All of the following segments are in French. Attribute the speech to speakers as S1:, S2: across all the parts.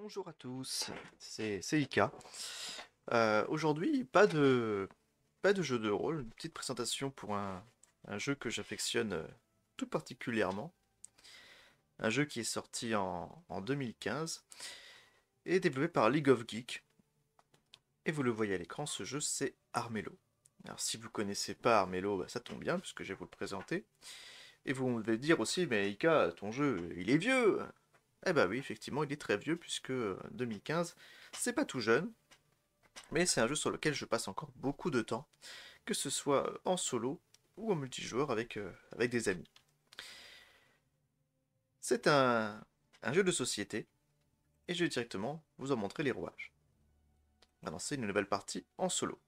S1: Bonjour à tous, c'est Ika. Aujourd'hui, pas de jeu de rôle, une petite présentation pour un jeu que j'affectionne tout particulièrement. Un jeu qui est sorti en 2015 et développé par League of Geeks. Et vous le voyez à l'écran, ce jeu c'est Armello. Alors si vous connaissez pas Armello, bah, ça tombe bien puisque je vais vous le présenter. Et vous devez dire aussi, mais Ika, ton jeu, il est vieux! Eh bah oui, effectivement, il est très vieux puisque 2015, c'est pas tout jeune. Mais c'est un jeu sur lequel je passe encore beaucoup de temps, que ce soit en solo ou en multijoueur avec des amis. C'est un jeu de société, et je vais directement vous en montrer les rouages. On va lancer une nouvelle partie en solo.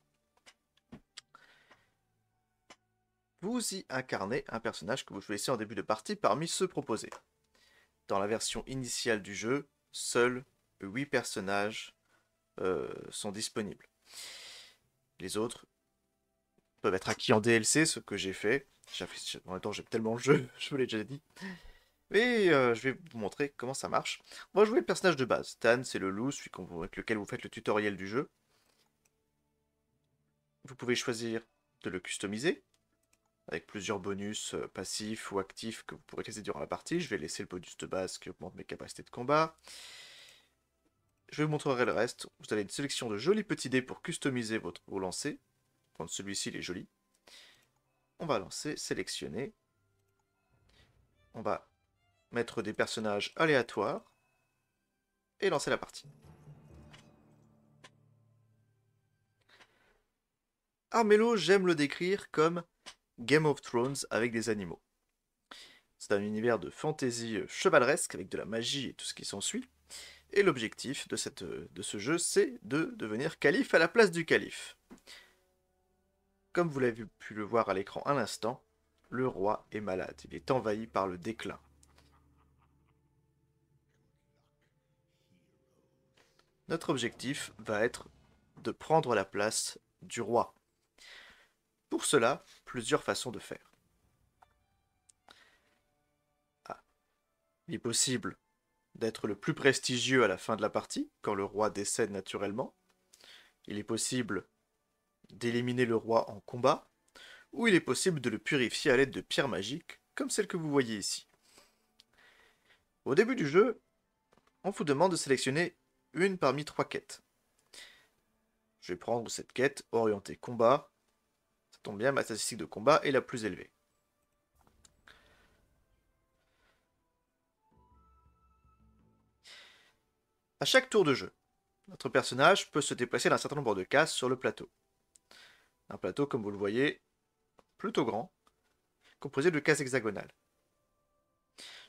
S1: Vous y incarnez un personnage que vous choisissez en début de partie parmi ceux proposés. Dans la version initiale du jeu, seuls 8 personnages sont disponibles. Les autres peuvent être acquis en DLC, ce que j'ai fait. En même temps, j'aime tellement le jeu, je vous l'ai déjà dit. Et je vais vous montrer comment ça marche. On va jouer le personnage de base. Tan, c'est le loup, celui avec lequel vous faites le tutoriel du jeu. Vous pouvez choisir de le customiser, avec plusieurs bonus passifs ou actifs que vous pourrez utiliser durant la partie. Je vais laisser le bonus de base qui augmente mes capacités de combat. Je vous montrerai le reste. Vous avez une sélection de jolis petits dés pour customiser vos lancers. Quand celui-ci il est joli. On va lancer, sélectionner. On va mettre des personnages aléatoires et lancer la partie. Armello, j'aime le décrire comme Game of Thrones avec des animaux. C'est un univers de fantasy chevaleresque avec de la magie et tout ce qui s'ensuit. Et l'objectif de ce jeu, c'est de devenir calife à la place du calife. Comme vous l'avez pu le voir à l'écran à l'instant, le roi est malade, il est envahi par le déclin. Notre objectif va être de prendre la place du roi. Pour cela, plusieurs façons de faire. Ah, il est possible d'être le plus prestigieux à la fin de la partie, quand le roi décède naturellement. Il est possible d'éliminer le roi en combat, ou il est possible de le purifier à l'aide de pierres magiques, comme celle que vous voyez ici. Au début du jeu, on vous demande de sélectionner une parmi 3 quêtes. Je vais prendre cette quête orientée combat. Ça tombe bien, ma statistique de combat est la plus élevée. À chaque tour de jeu, notre personnage peut se déplacer d'un certain nombre de cases sur le plateau. Un plateau, comme vous le voyez, plutôt grand, composé de cases hexagonales.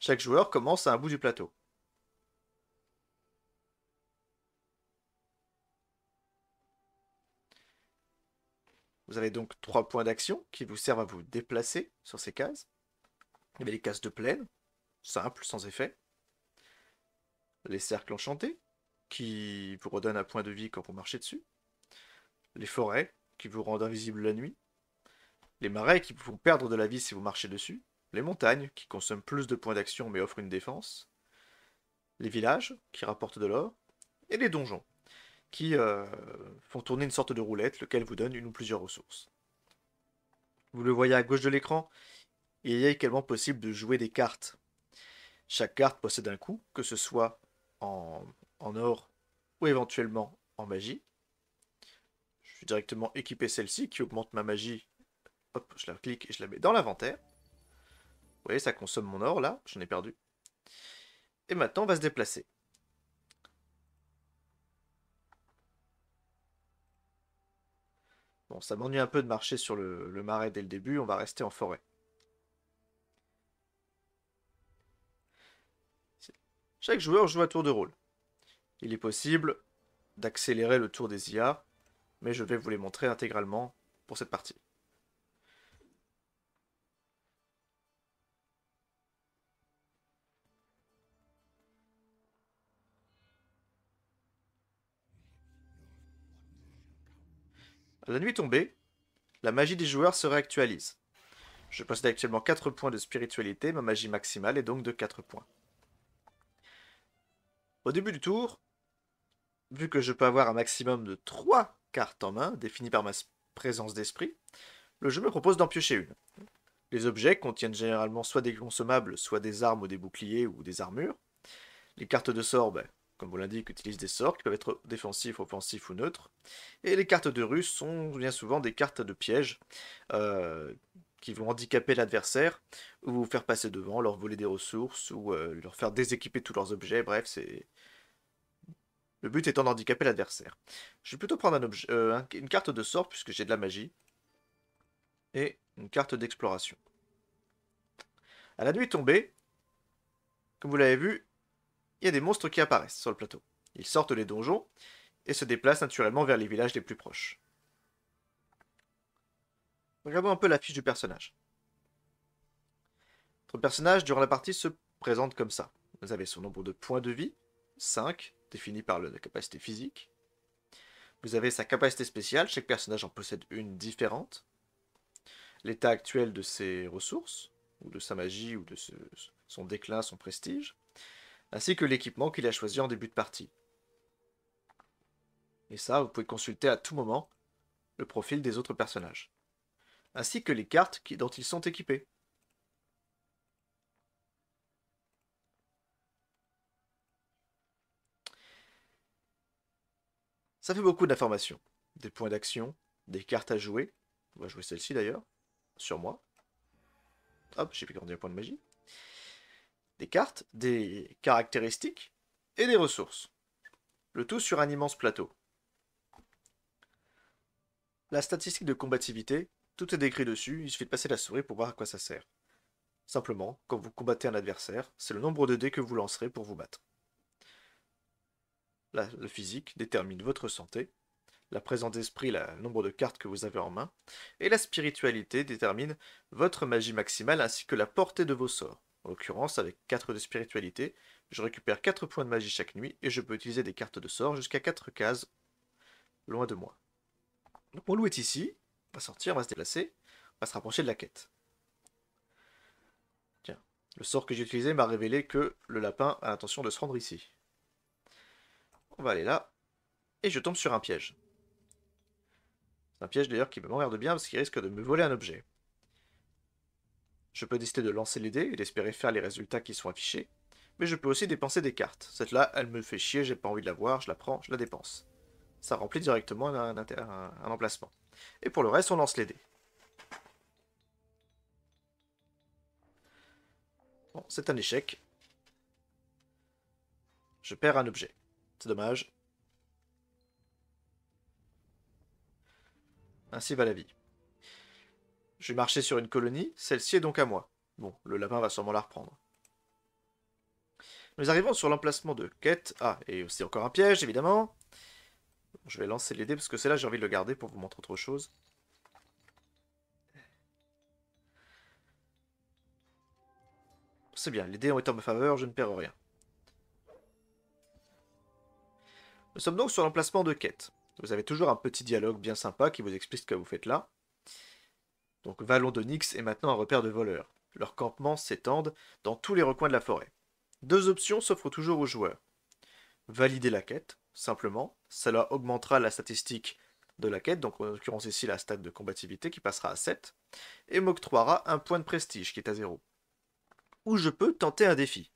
S1: Chaque joueur commence à un bout du plateau. Vous avez donc 3 points d'action qui vous servent à vous déplacer sur ces cases. Il y avait les cases de plaine, simples, sans effet. Les cercles enchantés, qui vous redonnent un point de vie quand vous marchez dessus. Les forêts, qui vous rendent invisible la nuit. Les marais, qui vous font perdre de la vie si vous marchez dessus. Les montagnes, qui consomment plus de points d'action mais offrent une défense. Les villages, qui rapportent de l'or. Et les donjons, qui font tourner une sorte de roulette, lequel vous donne une ou plusieurs ressources. Vous le voyez à gauche de l'écran, il est également possible de jouer des cartes. Chaque carte possède un coût, que ce soit en, en or ou éventuellement en magie. Je vais directement équiper celle-ci qui augmente ma magie. Hop, je la clique et je la mets dans l'inventaire. Vous voyez, ça consomme mon or là, j'en ai perdu. Et maintenant, on va se déplacer. Bon, ça m'ennuie un peu de marcher sur le marais dès le début, on va rester en forêt. Chaque joueur joue à tour de rôle. Il est possible d'accélérer le tour des IA, mais je vais vous les montrer intégralement pour cette partie. À la nuit tombée, la magie des joueurs se réactualise. Je possède actuellement 4 points de spiritualité, ma magie maximale est donc de 4 points. Au début du tour, vu que je peux avoir un maximum de 3 cartes en main, définies par ma présence d'esprit, le jeu me propose d'en piocher une. Les objets contiennent généralement soit des consommables, soit des armes ou des boucliers ou des armures. Les cartes de sorts, ben, comme vous l'indique, utilisent des sorts qui peuvent être défensifs, offensifs ou neutres. Et les cartes de ruse sont bien souvent des cartes de piège euh, qui vont handicaper l'adversaire ou vous faire passer devant, leur voler des ressources ou leur faire déséquiper tous leurs objets. Bref, c'est le but étant d'handicaper l'adversaire. Je vais plutôt prendre une carte de sort puisque j'ai de la magie et une carte d'exploration. À la nuit tombée, comme vous l'avez vu, il y a des monstres qui apparaissent sur le plateau. Ils sortent des donjons et se déplacent naturellement vers les villages les plus proches. Regardons un peu la fiche du personnage. Votre personnage, durant la partie, se présente comme ça. Vous avez son nombre de points de vie, 5, défini par la capacité physique. Vous avez sa capacité spéciale, chaque personnage en possède une différente. L'état actuel de ses ressources, ou de sa magie, ou de son déclin, son prestige, ainsi que l'équipement qu'il a choisi en début de partie. Et ça, vous pouvez consulter à tout moment le profil des autres personnages, ainsi que les cartes dont ils sont équipés. Ça fait beaucoup d'informations. Des points d'action, des cartes à jouer. On va jouer celle-ci d'ailleurs, sur moi. Hop, j'ai perdu un point de magie. Des cartes, des caractéristiques et des ressources. Le tout sur un immense plateau. La statistique de combativité, tout est décrit dessus, il suffit de passer la souris pour voir à quoi ça sert. Simplement, quand vous combattez un adversaire, c'est le nombre de dés que vous lancerez pour vous battre. Le physique détermine votre santé, la présence d'esprit, le nombre de cartes que vous avez en main, et la spiritualité détermine votre magie maximale ainsi que la portée de vos sorts. En l'occurrence, avec 4 de spiritualité, je récupère 4 points de magie chaque nuit et je peux utiliser des cartes de sort jusqu'à 4 cases loin de moi. Donc mon loup est ici, on va sortir, on va se déplacer, on va se rapprocher de la quête. Tiens, le sort que j'ai utilisé m'a révélé que le lapin a l'intention de se rendre ici. On va aller là, et je tombe sur un piège. C'est un piège d'ailleurs qui m'emmerde bien parce qu'il risque de me voler un objet. Je peux décider de lancer les dés et d'espérer faire les résultats qui sont affichés, mais je peux aussi dépenser des cartes. Cette là, elle me fait chier, j'ai pas envie de la voir, je la prends, je la dépense. Ça remplit directement un emplacement. Et pour le reste, on lance les dés. Bon, c'est un échec. Je perds un objet. C'est dommage. Ainsi va la vie. Je vais marcher sur une colonie, celle-ci est donc à moi. Bon, le lapin va sûrement la reprendre. Nous arrivons sur l'emplacement de quête. Ah, et aussi encore un piège, évidemment. Je vais lancer les dés parce que c'est là j'ai envie de le garder pour vous montrer autre chose. C'est bien, les dés ont été en ma faveur, je ne perds rien. Nous sommes donc sur l'emplacement de quête. Vous avez toujours un petit dialogue bien sympa qui vous explique ce que vous faites là. Donc Vallon de Nyx est maintenant un repère de voleurs. Leurs campements s'étendent dans tous les recoins de la forêt. Deux options s'offrent toujours aux joueurs. Valider la quête, simplement, cela augmentera la statistique de la quête, donc en l'occurrence ici la stat de combativité qui passera à 7, et m'octroiera un point de prestige qui est à 0. Ou je peux tenter un défi.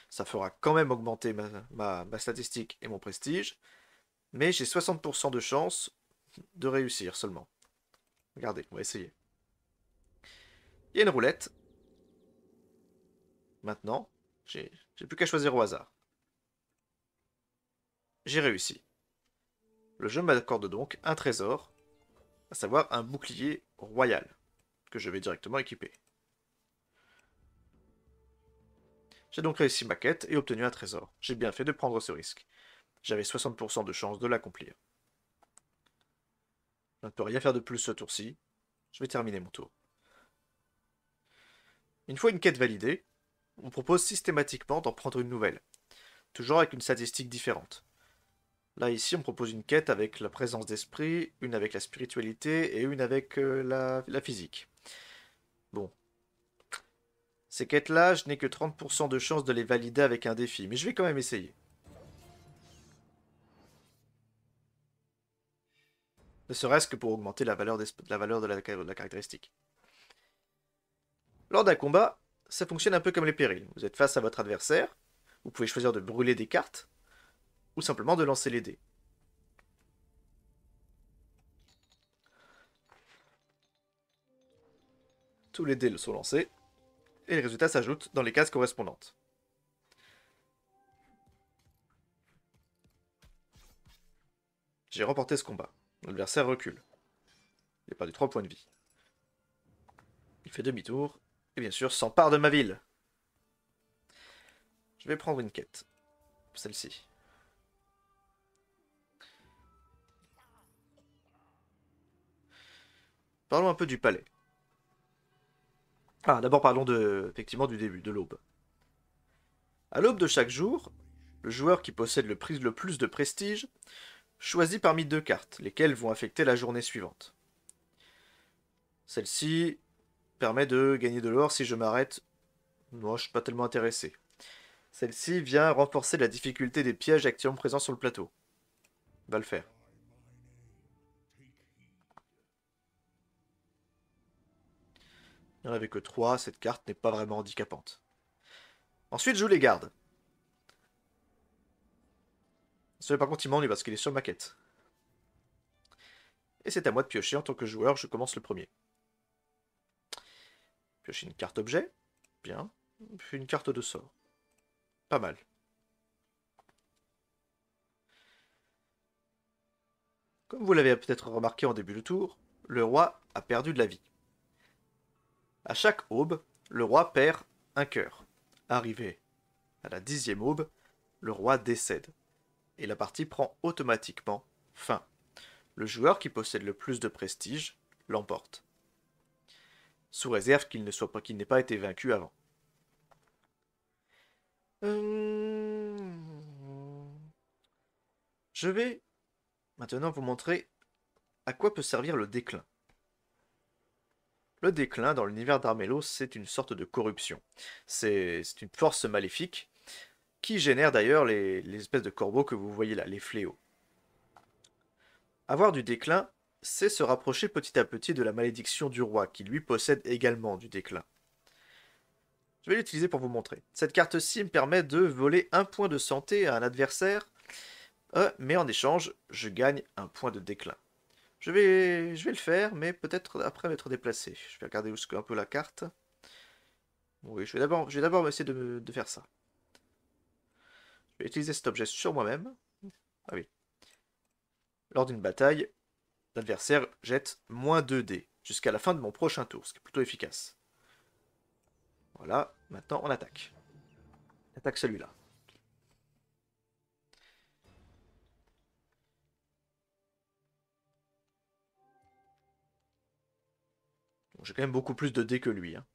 S1: Ça fera quand même augmenter ma statistique et mon prestige, mais j'ai 60% de chance de réussir seulement. Regardez, on va essayer. Il y a une roulette. Maintenant, j'ai plus qu'à choisir au hasard. J'ai réussi. Le jeu m'accorde donc un trésor, à savoir un bouclier royal, que je vais directement équiper. J'ai donc réussi ma quête et obtenu un trésor. J'ai bien fait de prendre ce risque. J'avais 60% de chance de l'accomplir. Je ne peux rien faire de plus ce tour-ci. Je vais terminer mon tour. Une fois une quête validée, on propose systématiquement d'en prendre une nouvelle, toujours avec une statistique différente. Là, ici, on propose une quête avec la présence d'esprit, une avec la spiritualité et une avec la physique. Bon. Ces quêtes-là, je n'ai que 30% de chance de les valider avec un défi, mais je vais quand même essayer. Ne serait-ce que pour augmenter la valeur, de la caractéristique. Lors d'un combat, ça fonctionne un peu comme les périls. Vous êtes face à votre adversaire, vous pouvez choisir de brûler des cartes, ou simplement de lancer les dés. Tous les dés sont lancés, et les résultats s'ajoutent dans les cases correspondantes. J'ai remporté ce combat. L'adversaire recule. Il a perdu 3 points de vie. Il fait demi-tour, et bien sûr s'empare de ma ville. Je vais prendre une quête. Celle-ci. Parlons un peu du palais. Ah, d'abord parlons effectivement du début, de l'aube. À l'aube de chaque jour, le joueur qui possède le plus de prestige choisit parmi 2 cartes, lesquelles vont affecter la journée suivante. Celle-ci permet de gagner de l'or si je m'arrête. Moi, je suis pas tellement intéressé. Celle-ci vient renforcer la difficulté des pièges actuellement présents sur le plateau. Va le faire. Il n'y en avait que 3, cette carte n'est pas vraiment handicapante. Ensuite, je joue les gardes. Celui par contre, il m'ennuie parce qu'il est sur ma quête. Et c'est à moi de piocher en tant que joueur, je commence le premier. Piocher une carte objet. Bien. Puis une carte de sort. Pas mal. Comme vous l'avez peut-être remarqué en début de tour, le roi a perdu de la vie. À chaque aube, le roi perd un cœur. Arrivé à la 10e aube, le roi décède. Et la partie prend automatiquement fin. Le joueur qui possède le plus de prestige l'emporte. Sous réserve qu'il n'ait pas été vaincu avant. Je vais maintenant vous montrer à quoi peut servir le déclin. Le déclin dans l'univers d'Armello, c'est une sorte de corruption. C'est une force maléfique qui génère d'ailleurs les espèces de corbeaux que vous voyez là, les fléaux. Avoir du déclin, c'est se rapprocher petit à petit de la malédiction du roi, qui lui possède également du déclin. Je vais l'utiliser pour vous montrer. Cette carte-ci me permet de voler un point de santé à un adversaire, mais en échange, je gagne un point de déclin. Je vais le faire, mais peut-être après m'être déplacé. Je vais regarder un peu la carte. Oui, je vais d'abord essayer de faire ça. Je vais utiliser cet objet sur moi-même. Ah oui. Lors d'une bataille, l'adversaire jette moins 2 dés jusqu'à la fin de mon prochain tour, ce qui est plutôt efficace. Voilà, maintenant on attaque. On attaque celui-là. Bon, j'ai quand même beaucoup plus de dés que lui. Hein.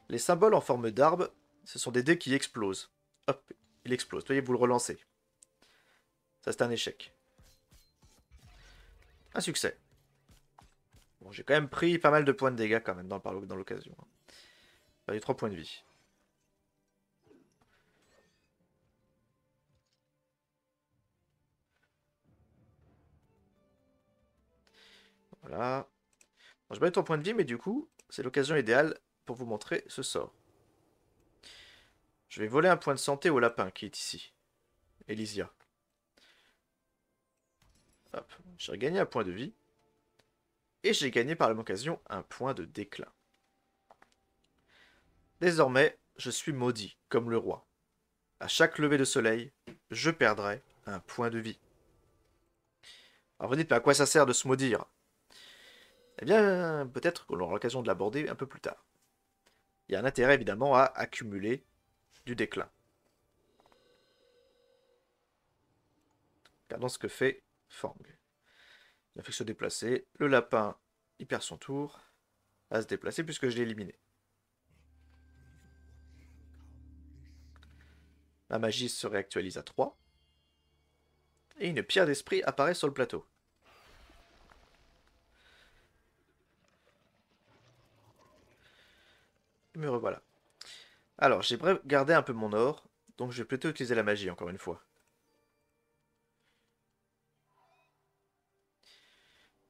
S1: Les symboles en forme d'arbre, ce sont des dés qui explosent. Hop, il explose. Voyez, vous le relancez. Ça, c'est un échec. Un succès. Bon, j'ai quand même pris pas mal de points de dégâts quand même dans l'occasion. J'ai 3 points de vie. Voilà. Bon, j'ai pas eu 3 points de vie, mais du coup, c'est l'occasion idéale pour vous montrer ce sort. Je vais voler un point de santé au lapin qui est ici. Elysia. Hop, j'ai regagné un point de vie. Et j'ai gagné par la même occasion un point de déclin. Désormais, je suis maudit, comme le roi. À chaque lever de soleil, je perdrai un point de vie. Alors vous dites, mais à quoi ça sert de se maudire? Eh bien, peut-être qu'on aura l'occasion de l'aborder un peu plus tard. Il y a un intérêt évidemment à accumuler du déclin. Regardons ce que fait Fang. Il a fait se déplacer. Le lapin, il perd son tour à se déplacer puisque je l'ai éliminé. Ma magie se réactualise à 3. Et une pierre d'esprit apparaît sur le plateau. Me revoilà. Alors, j'ai gardé un peu mon or. Donc je vais plutôt utiliser la magie encore une fois.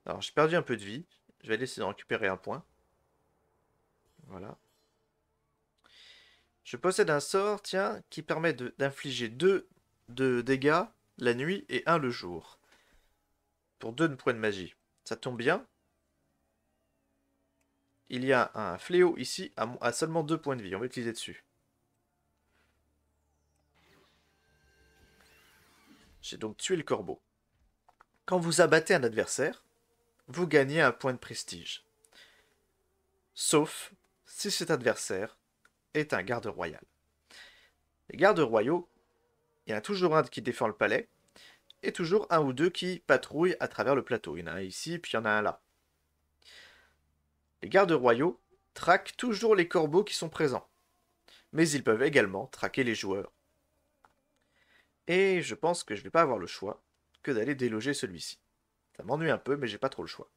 S1: Alors j'ai perdu un peu de vie. Je vais essayer de récupérer un point. Voilà. Je possède un sort, tiens, qui permet d'infliger 2 de dégâts la nuit et 1 le jour. Pour 2 points de magie. Ça tombe bien. Il y a un fléau ici à seulement 2 points de vie. On va utiliser dessus. J'ai donc tué le corbeau. Quand vous abattez un adversaire, vous gagnez un point de prestige. Sauf si cet adversaire est un garde royal. Les gardes royaux, il y en a toujours un qui défend le palais, et toujours un ou deux qui patrouillent à travers le plateau. Il y en a un ici, puis il y en a un là. Les gardes royaux traquent toujours les corbeaux qui sont présents, mais ils peuvent également traquer les joueurs. Et je pense que je vais pas avoir le choix que d'aller déloger celui-ci. Ça m'ennuie un peu, mais j'ai pas trop le choix.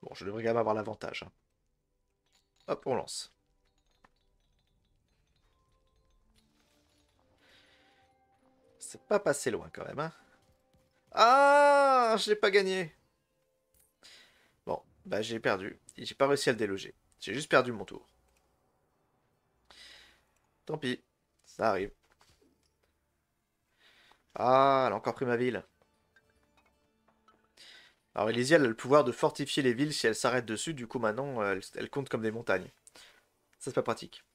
S1: Bon, je devrais quand même avoir l'avantage, hein. Hop, on lance. C'est pas passé loin quand même, hein. Ah, j'ai pas gagné. Bon, bah j'ai perdu. Et j'ai pas réussi à le déloger. J'ai juste perdu mon tour. Tant pis, ça arrive. Ah, elle a encore pris ma ville. Alors Elysia, elle a le pouvoir de fortifier les villes si elle s'arrête dessus, du coup maintenant elle compte comme des montagnes. Ça c'est pas pratique.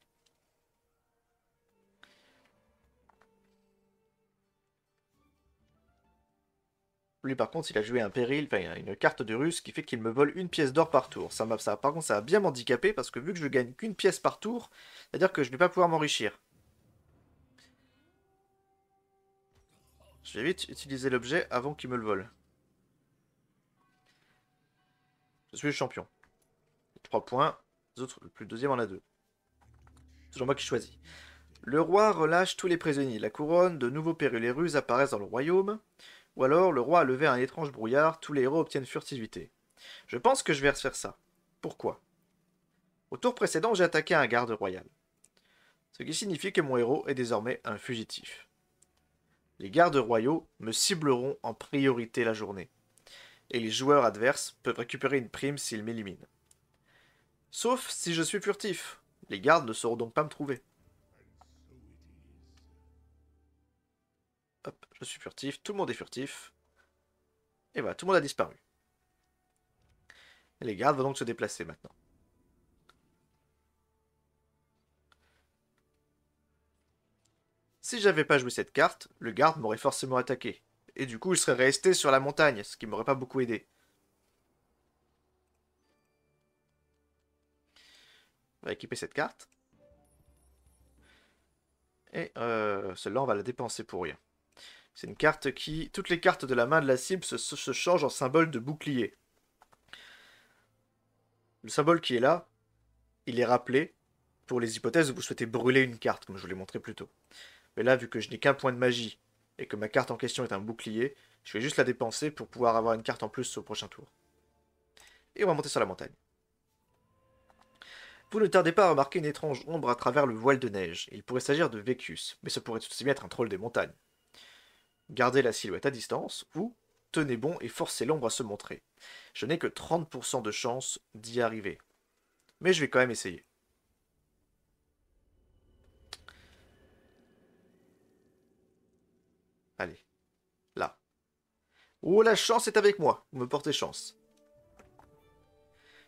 S1: Lui par contre il a joué un péril, enfin une carte de russe qui fait qu'il me vole une pièce d'or par tour. Par contre ça va bien m'handicaper parce que vu que je gagne qu'une pièce par tour, c'est-à-dire que je vais pas pouvoir m'enrichir. Je vais vite utiliser l'objet avant qu'il me le vole. Je suis le champion. 3 points, les autres, le plus deuxième en a 2. C'est toujours moi qui choisis. Le roi relâche tous les prisonniers. La couronne, de nouveaux périls et ruses apparaissent dans le royaume. Ou alors, le roi a levé un étrange brouillard, tous les héros obtiennent furtivité. Je pense que je vais refaire ça. Pourquoi? Au tour précédent, j'ai attaqué un garde royal. Ce qui signifie que mon héros est désormais un fugitif. Les gardes royaux me cibleront en priorité la journée. Et les joueurs adverses peuvent récupérer une prime s'ils m'éliminent. Sauf si je suis furtif. Les gardes ne sauront donc pas me trouver. Hop, je suis furtif, tout le monde est furtif. Et voilà, tout le monde a disparu. Et les gardes vont donc se déplacer maintenant. Si j'avais pas joué cette carte, le garde m'aurait forcément attaqué. Et du coup, il serait resté sur la montagne, ce qui m'aurait pas beaucoup aidé. On va équiper cette carte. Et celle-là, on va la dépenser pour rien. C'est une carte qui... Toutes les cartes de la main de la cible se changent en symbole de bouclier. Le symbole qui est là, il est rappelé pour les hypothèses où vous souhaitez brûler une carte, comme je vous l'ai montré plus tôt. Mais là, vu que je n'ai qu'un point de magie, et que ma carte en question est un bouclier, je vais juste la dépenser pour pouvoir avoir une carte en plus au prochain tour. Et on va monter sur la montagne. Vous ne tardez pas à remarquer une étrange ombre à travers le voile de neige. Il pourrait s'agir de Vécus, mais ça pourrait tout aussi bien être un troll des montagnes. Gardez la silhouette à distance, ou tenez bon et forcez l'ombre à se montrer. Je n'ai que 30% de chance d'y arriver. Mais je vais quand même essayer. Allez, là. Oh, la chance est avec moi, vous me portez chance.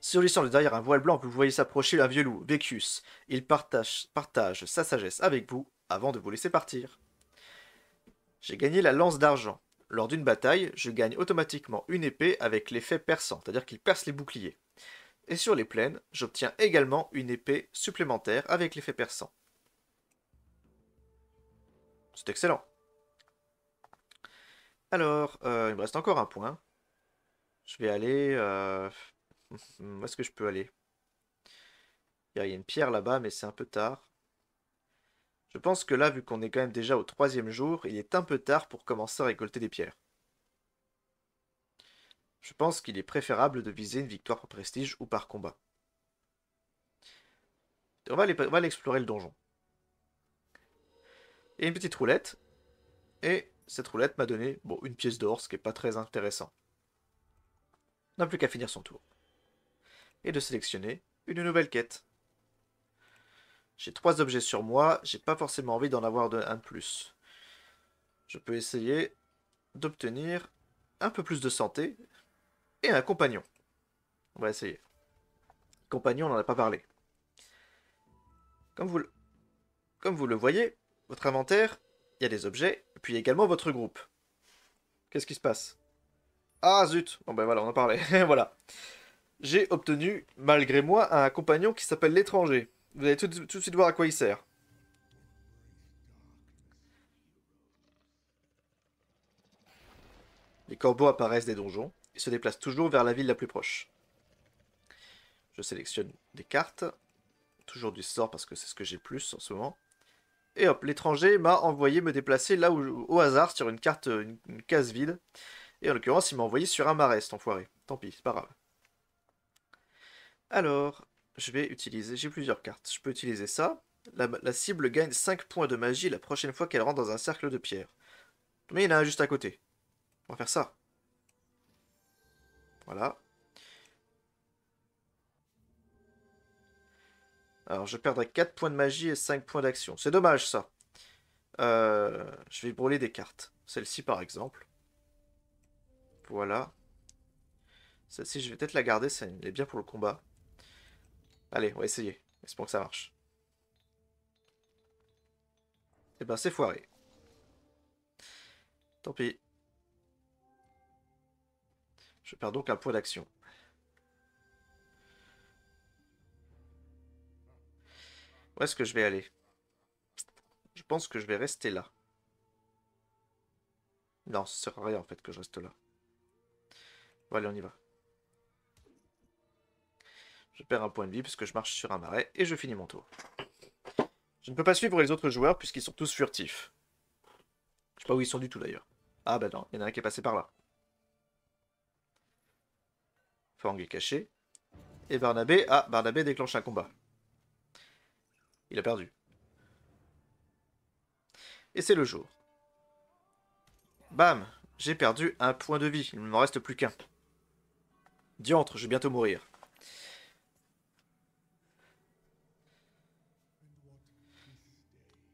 S1: Surgissant de derrière un voile blanc, vous voyez s'approcher un vieux loup, Vécus. Il partage sa sagesse avec vous avant de vous laisser partir. J'ai gagné la lance d'argent. Lors d'une bataille, je gagne automatiquement une épée avec l'effet perçant, c'est-à-dire qu'il perce les boucliers. Et sur les plaines, j'obtiens également une épée supplémentaire avec l'effet perçant. C'est excellent. Alors, il me reste encore un point. Je vais aller... Où est-ce que je peux aller? Il y a une pierre là-bas, mais c'est un peu tard. Je pense que là, vu qu'on est quand même déjà au 3e jour, il est un peu tard pour commencer à récolter des pierres. Je pense qu'il est préférable de viser une victoire par prestige ou par combat. On va aller explorer le donjon. Et une petite roulette. Et cette roulette m'a donné bon, une pièce d'or, ce qui n'est pas très intéressant. On n'a plus qu'à finir son tour. Et de sélectionner une nouvelle quête. J'ai 3 objets sur moi, j'ai pas forcément envie d'en avoir un de plus. Je peux essayer d'obtenir un peu plus de santé et un compagnon. On va essayer. Compagnon, on n'en a pas parlé. Comme vous le voyez, votre inventaire, il y a des objets, puis également votre groupe. Qu'est-ce qui se passe? Ah zut! Bon ben voilà, on en parlait. Voilà. J'ai obtenu, malgré moi, un compagnon qui s'appelle l'étranger. Vous allez tout de suite voir à quoi il sert. Les corbeaux apparaissent des donjons et se déplacent toujours vers la ville la plus proche. Je sélectionne des cartes. Toujours du sort parce que c'est ce que j'ai plus en ce moment. Et hop, l'étranger m'a envoyé me déplacer là où, au hasard sur une carte, une case vide. Et en l'occurrence, il m'a envoyé sur un marais, cet enfoiré. Tant pis, c'est pas grave. Alors, je vais utiliser... J'ai plusieurs cartes. Je peux utiliser ça. La cible gagne 5 points de magie la prochaine fois qu'elle rentre dans un cercle de pierre. Mais il y en a un juste à côté. On va faire ça. Voilà. Alors, je perdrai 4 points de magie et 5 points d'action. C'est dommage, ça. Je vais brûler des cartes. Celle-ci, par exemple. Voilà. Celle-ci, je vais peut-être la garder. Elle est bien pour le combat. Allez, on va essayer. Espérons que ça marche. Eh ben, c'est foiré. Tant pis. Je perds donc un point d'action. Où est-ce que je vais aller? Je pense que je vais rester là. Non, ça sert à rien en fait que je reste là. Bon, allez, on y va. Je perds un point de vie puisque je marche sur un marais et je finis mon tour. Je ne peux pas suivre les autres joueurs puisqu'ils sont tous furtifs. Je sais pas où ils sont du tout d'ailleurs. Ah bah non, il y en a un qui est passé par là. Fang est caché. Et Barnabé, ah, Barnabé déclenche un combat. Il a perdu. Et c'est le jour. Bam! J'ai perdu un point de vie. Il ne m'en reste plus qu'un. Diantre, je vais bientôt mourir.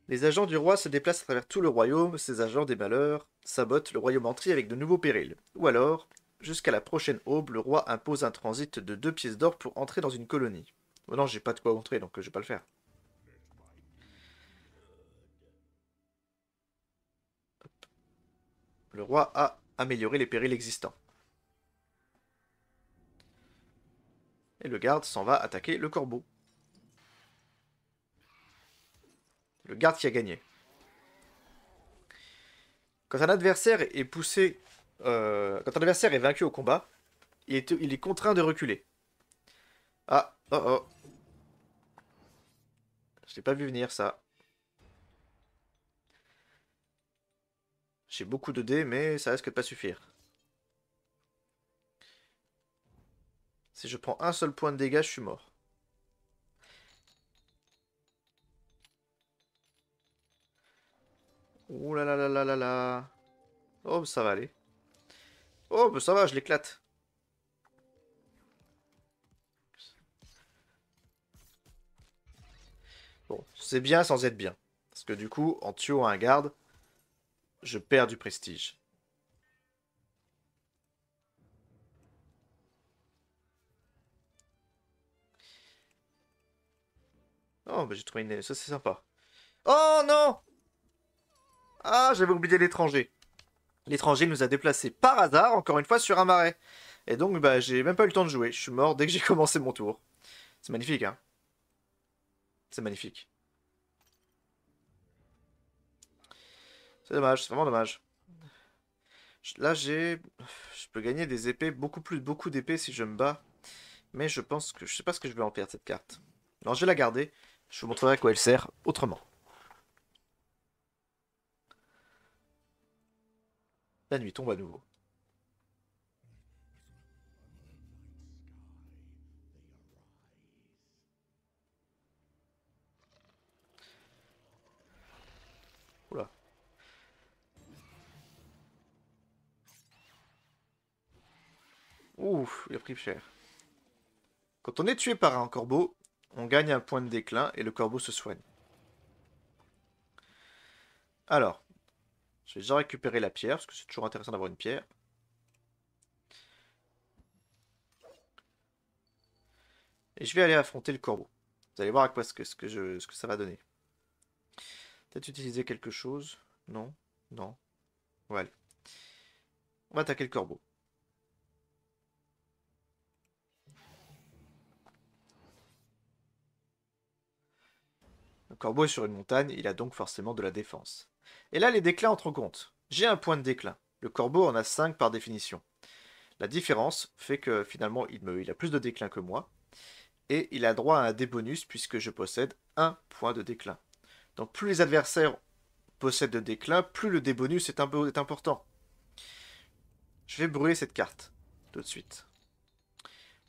S1: Les agents du roi se déplacent à travers tout le royaume. Ces agents des malheurs sabotent le royaume entier avec de nouveaux périls. Ou alors, jusqu'à la prochaine aube, le roi impose un transit de 2 pièces d'or pour entrer dans une colonie. Oh non, j'ai pas de quoi entrer, donc je vais pas le faire. Le roi a amélioré les périls existants. Et le garde s'en va attaquer le corbeau. Le garde qui a gagné. Quand un adversaire est poussé... quand un adversaire est vaincu au combat, il est contraint de reculer. Ah, oh oh. Je l'ai pas vu venir ça. J'ai beaucoup de dés, mais ça risque de pas suffire. Si je prends un seul point de dégâts, je suis mort. Ouh là là là là là là. Oh, ça va aller. Oh, bah ça va, je l'éclate. Bon, c'est bien sans être bien. Parce que du coup, en tuant un garde, je perds du prestige. Oh, bah j'ai trouvé une... Ça, c'est sympa. Oh non! Ah, j'avais oublié l'étranger. L'étranger nous a déplacés par hasard, encore une fois, sur un marais. Et donc, bah, j'ai même pas eu le temps de jouer. Je suis mort dès que j'ai commencé mon tour. C'est magnifique, hein? C'est magnifique. C'est dommage, c'est vraiment dommage. Là, j'ai... Je peux gagner des épées, beaucoup d'épées si je me bats. Mais je pense que... Je sais pas ce que je vais en faire, cette carte. Alors, je vais la garder. Je vous montrerai à quoi elle sert autrement. La nuit tombe à nouveau. Ouf, il a pris cher. Quand on est tué par un corbeau, on gagne un point de déclin et le corbeau se soigne. Alors, je vais déjà récupérer la pierre, parce que c'est toujours intéressant d'avoir une pierre. Et je vais aller affronter le corbeau. Vous allez voir à quoi ce que ça va donner. Peut-être utiliser quelque chose. Non. Non. Ouais. On va attaquer le corbeau. Le corbeau est sur une montagne, il a donc forcément de la défense. Et là, les déclins entrent en compte. J'ai un point de déclin. Le corbeau en a 5 par définition. La différence fait que finalement, il a plus de déclin que moi. Et il a droit à un dé bonus puisque je possède un point de déclin. Donc plus les adversaires possèdent de déclin, plus le dé bonus est important. Je vais brûler cette carte, tout de suite.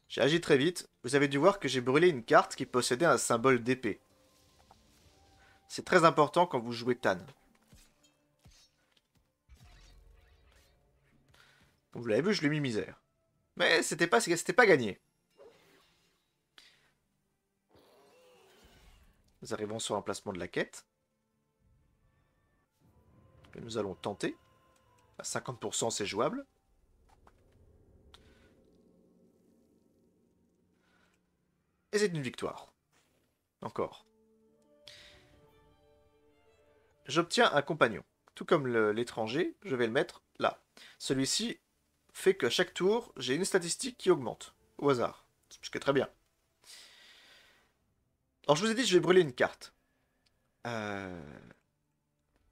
S1: J'ai agi très vite. Vous avez dû voir que j'ai brûlé une carte qui possédait un symbole d'épée. C'est très important quand vous jouez Tan. Comme vous l'avez vu, je lui ai mis misère. Mais c'était pas gagné. Nous arrivons sur l'emplacement de la quête. Que nous allons tenter. À 50%, c'est jouable. Et c'est une victoire. Encore. J'obtiens un compagnon. Tout comme l'étranger, je vais le mettre là. Celui-ci fait que chaque tour, j'ai une statistique qui augmente. Au hasard. Ce qui est très bien. Alors je vous ai dit, je vais brûler une carte. Euh...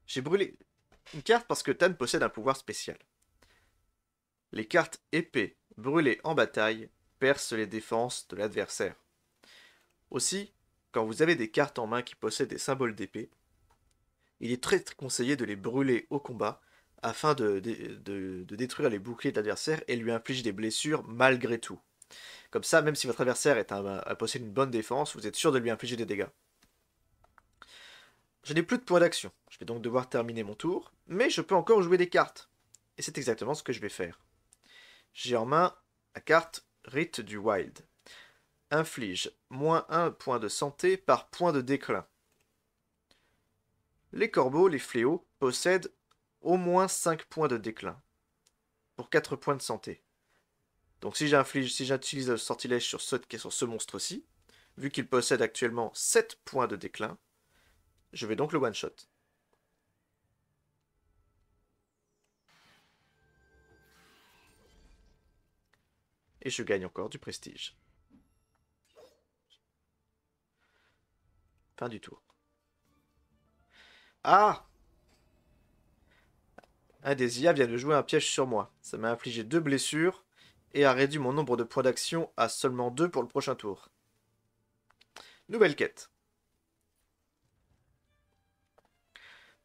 S1: J'ai brûlé une carte parce que Tan possède un pouvoir spécial. Les cartes épées brûlées en bataille percent les défenses de l'adversaire. Aussi, quand vous avez des cartes en main qui possèdent des symboles d'épée, il est très conseillé de les brûler au combat afin de détruire les boucliers de l'adversaire et lui infliger des blessures malgré tout. Comme ça, même si votre adversaire possède une bonne défense, vous êtes sûr de lui infliger des dégâts. Je n'ai plus de points d'action, je vais donc devoir terminer mon tour, mais je peux encore jouer des cartes. Et c'est exactement ce que je vais faire. J'ai en main la carte Rite du Wild. Inflige moins 1 point de santé par point de déclin. Les corbeaux, les fléaux, possèdent au moins 5 points de déclin, pour 4 points de santé. Donc si j'utilise le sortilège sur ce monstre-ci, vu qu'il possède actuellement 7 points de déclin, je vais donc le one-shot. Et je gagne encore du prestige. Fin du tour. Ah! Un des IA vient de jouer un piège sur moi. Ça m'a infligé 2 blessures et a réduit mon nombre de points d'action à seulement 2 pour le prochain tour. Nouvelle quête.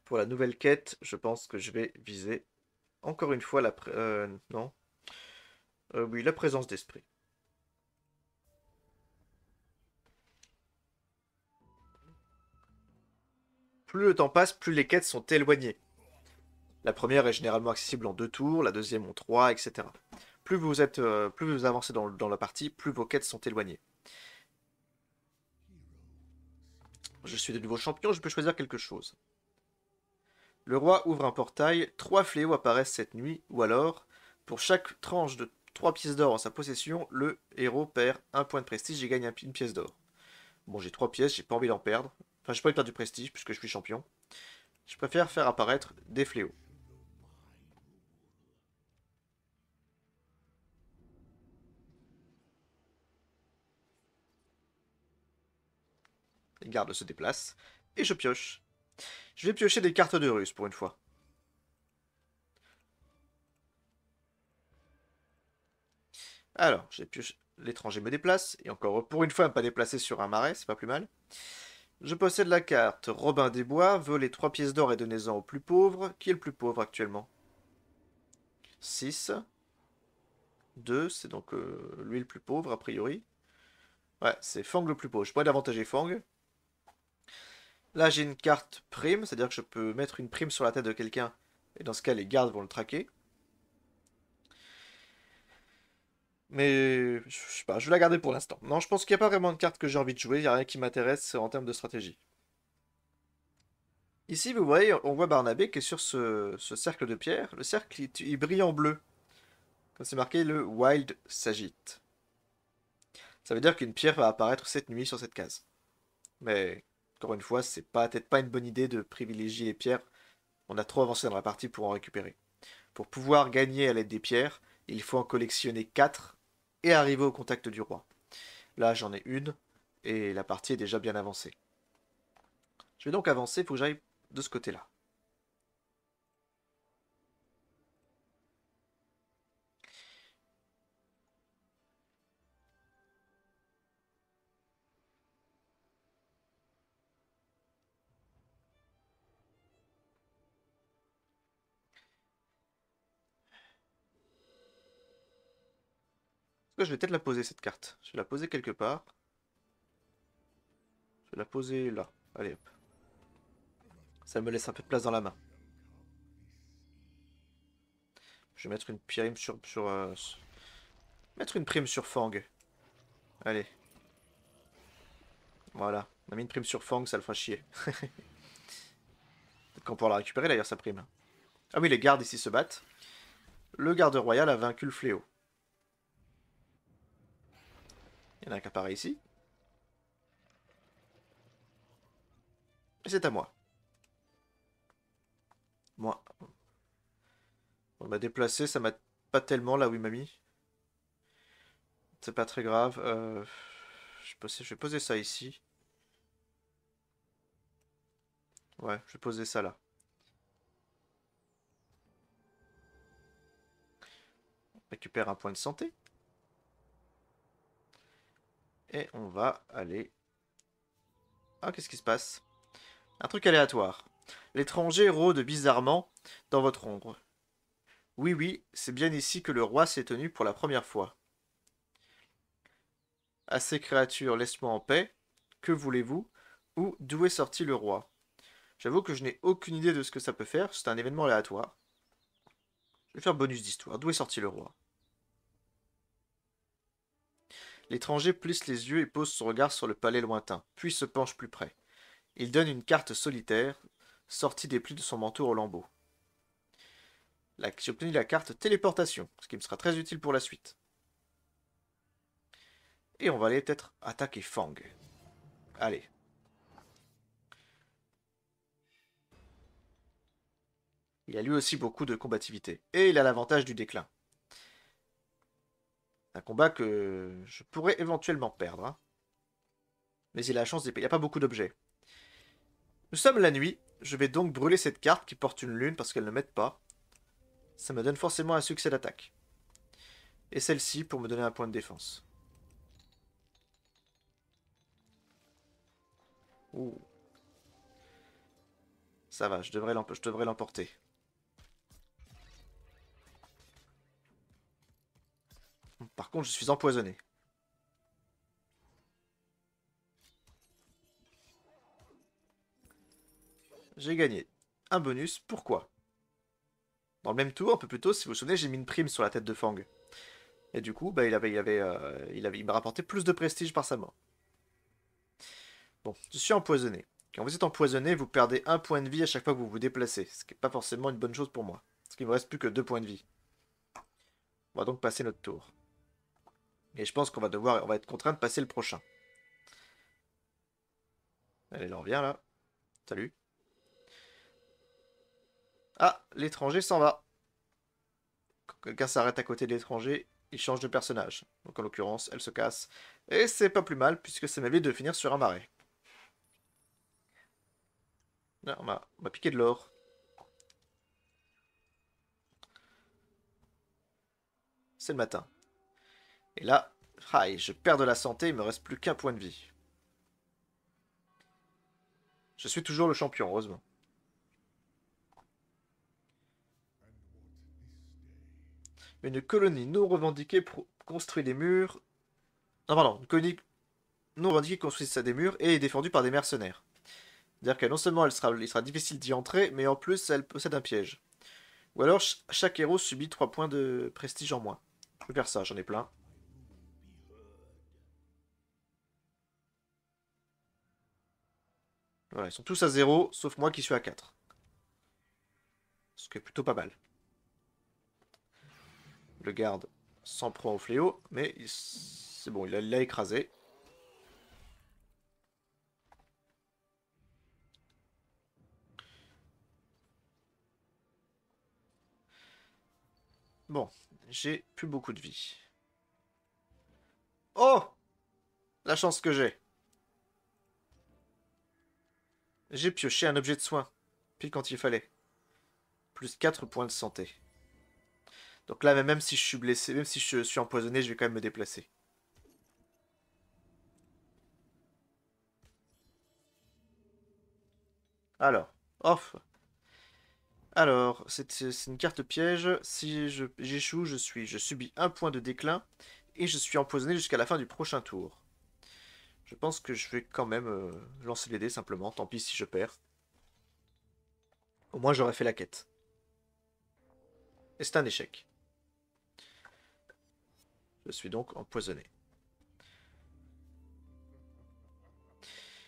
S1: Pour la nouvelle quête, je pense que je vais viser encore une fois non. Oui, la présence d'esprit. Plus le temps passe, plus les quêtes sont éloignées. La première est généralement accessible en 2 tours, la deuxième en 3, etc. Plus vous avancez dans la partie, plus vos quêtes sont éloignées. Je suis de nouveau champion, je peux choisir quelque chose. Le roi ouvre un portail, 3 fléaux apparaissent cette nuit, ou alors, pour chaque tranche de 3 pièces d'or en sa possession, le héros perd un point de prestige et gagne une pièce d'or. Bon, j'ai 3 pièces, j'ai pas envie d'en perdre. Enfin, j'ai pas envie de perdre du prestige puisque je suis champion. Je préfère faire apparaître des fléaux. Les gardes se déplacent, et je pioche. Je vais piocher des cartes de ruse pour une fois. Alors, j'ai pioché. L'étranger me déplace, et encore pour une fois, ne pas déplacer sur un marais, c'est pas plus mal. Je possède la carte Robin des Bois, volez 3 pièces d'or et donnez-en au plus pauvre. Qui est le plus pauvre actuellement? 6. 2, c'est donc lui le plus pauvre, a priori. Ouais, c'est Fang le plus pauvre. Je pourrais l'avantager Fang. Là, j'ai une carte prime, c'est-à-dire que je peux mettre une prime sur la tête de quelqu'un, et dans ce cas, les gardes vont le traquer. Mais je sais pas, je vais la garder pour l'instant. Non, je pense qu'il n'y a pas vraiment de carte que j'ai envie de jouer, il n'y a rien qui m'intéresse en termes de stratégie. Ici, vous voyez, on voit Barnabé qui est sur ce cercle de pierre. Le cercle, il brille en bleu. Comme c'est marqué, le Wild s'agite. Ça veut dire qu'une pierre va apparaître cette nuit sur cette case. Mais, encore une fois, c'est peut-être pas une bonne idée de privilégier les pierres. On a trop avancé dans la partie pour en récupérer. Pour pouvoir gagner à l'aide des pierres, il faut en collectionner 4 et arriver au contact du roi. Là, j'en ai une, et la partie est déjà bien avancée. Je vais donc avancer, il faut que j'aille de ce côté-là. Je vais peut-être la poser cette carte. Je vais la poser quelque part. Je vais la poser là. Allez hop. Ça me laisse un peu de place dans la main. Je vais mettre une prime mettre une prime sur Fang. Allez. Voilà. On a mis une prime sur Fang, ça le fera chier. Peut-être qu'on pourra la récupérer d'ailleurs sa prime. Ah oui, les gardes ici se battent. Le garde royal a vaincu le fléau. Il y en a un qui apparaît ici. Et c'est à moi. Moi. On m'a déplacé, ça m'a pas tellement là où il m'a mis. C'est pas très grave. Je vais poser ça ici. Ouais, je vais poser ça là. On récupère un point de santé. Et on va aller... Ah, qu'est-ce qui se passe? Un truc aléatoire. L'étranger rôde bizarrement dans votre ombre. Oui, oui, c'est bien ici que le roi s'est tenu pour la première fois. À ces créatures, laisse-moi en paix. Que voulez-vous? Ou d'où est sorti le roi? J'avoue que je n'ai aucune idée de ce que ça peut faire. C'est un événement aléatoire. Je vais faire bonus d'histoire. D'où est sorti le roi? L'étranger plisse les yeux et pose son regard sur le palais lointain, puis se penche plus près. Il donne une carte solitaire, sortie des plis de son manteau au lambeau. J'ai obtenu la carte téléportation, ce qui me sera très utile pour la suite. Et on va aller peut-être attaquer Fang. Allez. Il a lui aussi beaucoup de combativité. Et il a l'avantage du déclin. Un combat que je pourrais éventuellement perdre. Hein. Mais il a la chance d'épée. Il n'y a pas beaucoup d'objets. Nous sommes la nuit. Je vais donc brûler cette carte qui porte une lune parce qu'elle ne m'aide pas. Ça me donne forcément un succès d'attaque. Et celle-ci pour me donner un point de défense. Ouh. Ça va, je devrais l'emporter. Par contre, je suis empoisonné. J'ai gagné. Un bonus, pourquoi? Dans le même tour, un peu plus tôt, si vous vous souvenez, j'ai mis une prime sur la tête de Fang. Et du coup, bah, il m'a rapporté plus de prestige par sa mort. Bon, je suis empoisonné. Quand vous êtes empoisonné, vous perdez un point de vie à chaque fois que vous vous déplacez, ce qui n'est pas forcément une bonne chose pour moi. Parce qu'il me reste plus que 2 points de vie. On va donc passer notre tour. Et je pense on va être contraint de passer le prochain. Allez, il en revient là. Salut. Ah, l'étranger s'en va. Quand quelqu'un s'arrête à côté de l'étranger, il change de personnage. Donc en l'occurrence, elle se casse. Et c'est pas plus mal, puisque ça m'évite de finir sur un marais. Là, on m'a piqué de l'or. C'est le matin. Et là, aïe, je perds de la santé, il me reste plus qu'un point de vie. Je suis toujours le champion, heureusement. Une colonie non revendiquée construit des murs. Non, pardon, une colonie non revendiquée construit des murs et est défendue par des mercenaires. C'est-à-dire que non seulement il sera difficile d'y entrer, mais en plus elle possède un piège. Ou alors chaque héros subit 3 points de prestige en moins. Je vais faire ça, j'en ai plein. Voilà, ils sont tous à 0, sauf moi qui suis à 4. Ce qui est plutôt pas mal. Le garde s'en prend au fléau, mais c'est bon, il l'a écrasé. Bon, j'ai plus beaucoup de vie. Oh! La chance que j'ai. J'ai pioché un objet de soin, pile quand il fallait. Plus 4 points de santé. Donc là, même si je suis blessé, même si je suis empoisonné, je vais quand même me déplacer. Alors, off. Alors, c'est une carte piège. Si j'échoue, je subis un point de déclin et je suis empoisonné jusqu'à la fin du prochain tour. Je pense que je vais quand même lancer les dés simplement. Tant pis si je perds. Au moins, j'aurais fait la quête. Et c'est un échec. Je suis donc empoisonné.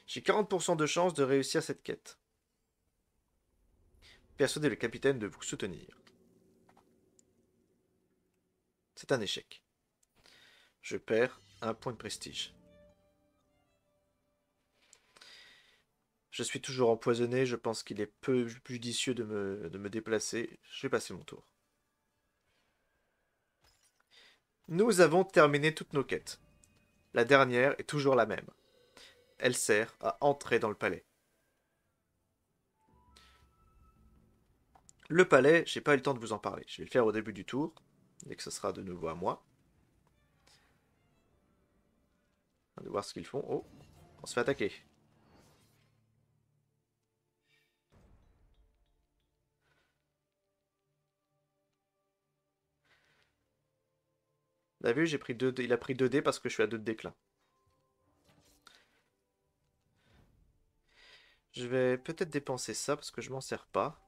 S1: J'ai 40% de chance de réussir cette quête. Persuadez le capitaine de vous soutenir. C'est un échec. Je perds un point de prestige. Je suis toujours empoisonné, je pense qu'il est peu judicieux de me déplacer. Je vais passer mon tour. Nous avons terminé toutes nos quêtes. La dernière est toujours la même. Elle sert à entrer dans le palais. Le palais, j'ai pas eu le temps de vous en parler. Je vais le faire au début du tour, dès que ce sera de nouveau à moi. On va voir ce qu'ils font. Oh, on se fait attaquer. Vous avez vu, il a pris 2 dés parce que je suis à 2 de déclin. Je vais peut-être dépenser ça parce que je m'en sers pas.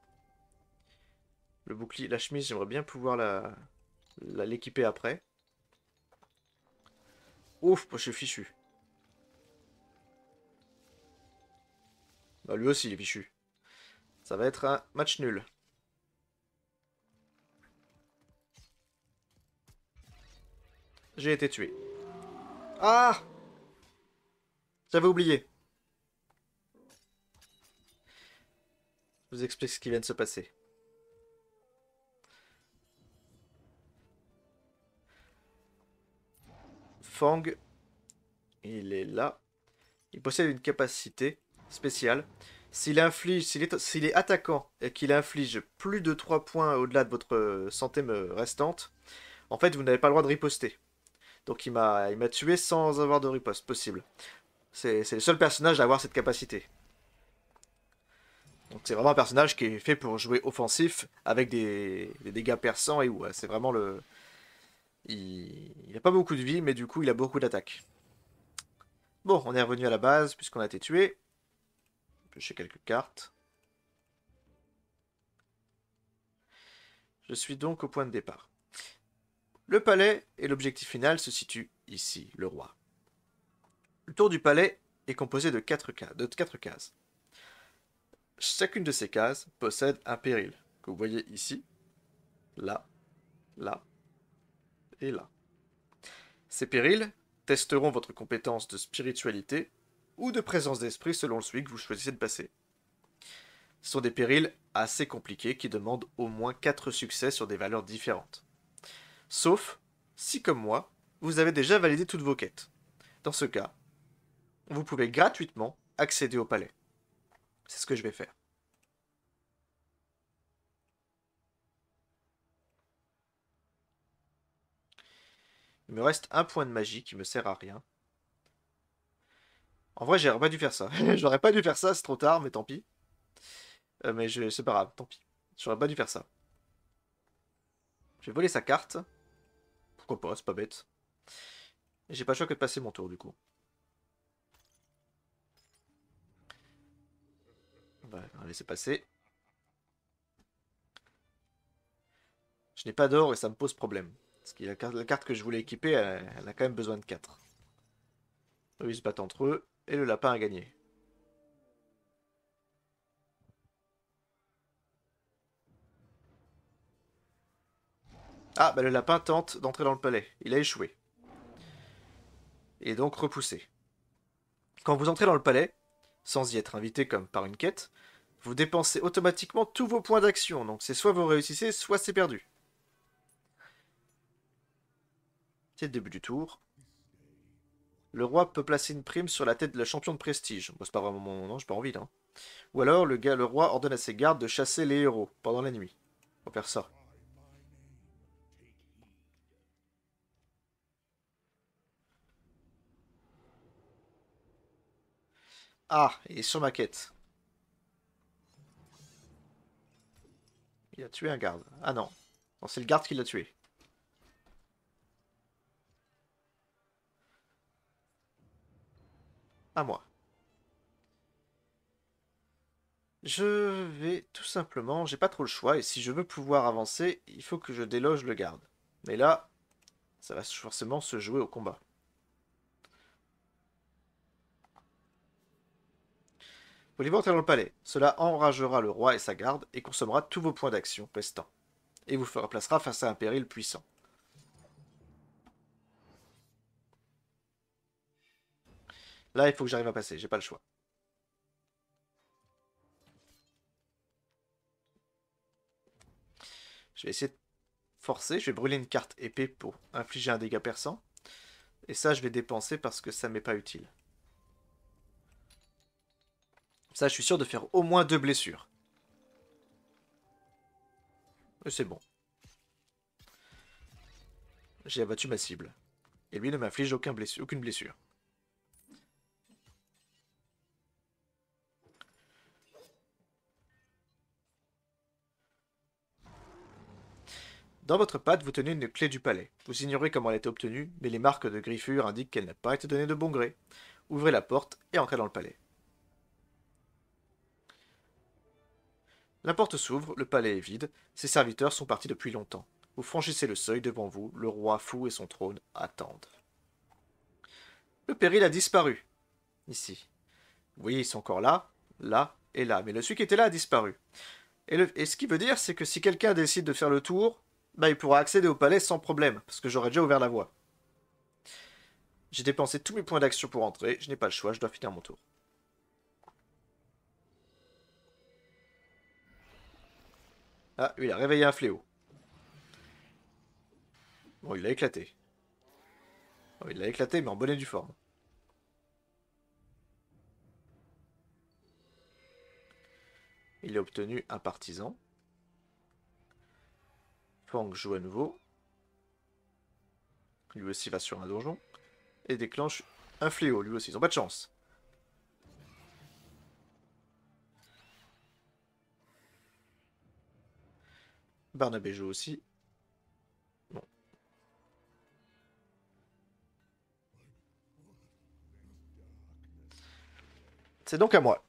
S1: Le bouclier, la chemise, j'aimerais bien pouvoir l'équiper après. Ouf, moi je suis fichu. Bah lui aussi il est fichu. Ça va être un match nul. J'ai été tué. Ah! J'avais oublié. Je vous explique ce qui vient de se passer. Fang, il est là. Il possède une capacité spéciale. S'il est attaquant et qu'il inflige plus de 3 points au-delà de votre santé restante, en fait, vous n'avez pas le droit de riposter. Donc il m'a tué sans avoir de riposte possible. C'est le seul personnage à avoir cette capacité. Donc c'est vraiment un personnage qui est fait pour jouer offensif avec des dégâts perçants et où c'est vraiment le... Il a pas beaucoup de vie, mais du coup il a beaucoup d'attaques. Bon, on est revenu à la base puisqu'on a été tué. Piocher quelques cartes. Je suis donc au point de départ. Le palais et l'objectif final se situent ici, le roi. Le tour du palais est composé de 4 cases. Chacune de ces cases possède un péril, que vous voyez ici, là, là et là. Ces périls testeront votre compétence de spiritualité ou de présence d'esprit selon celui que vous choisissez de passer. Ce sont des périls assez compliqués qui demandent au moins 4 succès sur des valeurs différentes. Sauf si, comme moi, vous avez déjà validé toutes vos quêtes. Dans ce cas, vous pouvez gratuitement accéder au palais. C'est ce que je vais faire. Il me reste un point de magie qui me sert à rien. En vrai, j'aurais pas dû faire ça. J'aurais pas dû faire ça, c'est trop tard, mais tant pis. C'est pas grave, tant pis. J'aurais pas dû faire ça. Je vais voler sa carte. Pourquoi pas, c'est pas bête. Et j'ai pas le choix que de passer mon tour, du coup. On va laisser passer. Je n'ai pas d'or et ça me pose problème. Parce que la carte que je voulais équiper, elle a quand même besoin de 4. Eux, ils se battent entre eux. Et le lapin a gagné. Ah, bah le lapin tente d'entrer dans le palais. Il a échoué. Il est donc repoussé. Quand vous entrez dans le palais, sans y être invité comme par une quête, vous dépensez automatiquement tous vos points d'action. Donc c'est soit vous réussissez, soit c'est perdu. C'est le début du tour. Le roi peut placer une prime sur la tête de la champion de prestige. Bon, c'est pas vraiment mon nom, j'ai pas envie là. Ou alors le roi ordonne à ses gardes de chasser les héros pendant la nuit. On va faire ça. Ah, il est sur ma quête. Il a tué un garde. Ah non. Non, c'est le garde qui l'a tué. À moi. Je vais tout simplement, j'ai pas trop le choix, et si je veux pouvoir avancer, il faut que je déloge le garde. Mais là, ça va forcément se jouer au combat. Vous devez entrer dans le palais. Cela enragera le roi et sa garde, et consommera tous vos points d'action restants. Et vous placera face à un péril puissant. Là, il faut que j'arrive à passer, j'ai pas le choix. Je vais essayer de forcer, je vais brûler une carte épée pour infliger un dégât perçant. Et ça, je vais dépenser parce que ça m'est pas utile. Ça, je suis sûr de faire au moins 2 blessures. Et c'est bon. J'ai abattu ma cible. Et lui ne m'inflige aucune blessure. Dans votre patte, vous tenez une clé du palais. Vous ignorez comment elle a été obtenue, mais les marques de griffure indiquent qu'elle n'a pas été donnée de bon gré. Ouvrez la porte et entrez dans le palais. La porte s'ouvre, le palais est vide, ses serviteurs sont partis depuis longtemps. Vous franchissez le seuil devant vous, le roi fou et son trône attendent. Le péril a disparu. Ici. Vous voyez, ils sont encore là, là et là. Mais celui qui était là a disparu. Et ce qui veut dire, c'est que si quelqu'un décide de faire le tour, bah, il pourra accéder au palais sans problème, parce que j'aurais déjà ouvert la voie. J'ai dépensé tous mes points d'action pour entrer, je n'ai pas le choix, je dois finir mon tour. Ah, lui, il a réveillé un fléau. Bon, il l'a éclaté. Bon, il l'a éclaté, mais en bonne et due forme. Il a obtenu un partisan. Fang joue à nouveau. Lui aussi va sur un donjon. Et déclenche un fléau, lui aussi. Ils ont pas de chance. Barnabé joue aussi. Bon. C'est donc à moi.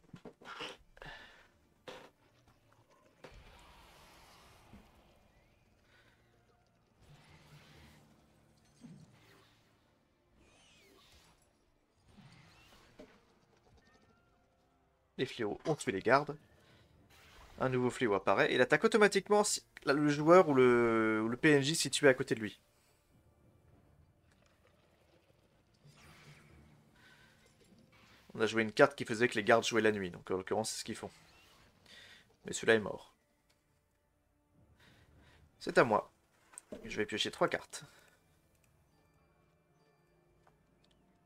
S1: Les fléaux ont tué les gardes. Un nouveau fléau apparaît et il attaque automatiquement le joueur ou le PNJ situé à côté de lui. On a joué une carte qui faisait que les gardes jouaient la nuit, donc en l'occurrence c'est ce qu'ils font. Mais celui-là est mort. C'est à moi. Je vais piocher 3 cartes.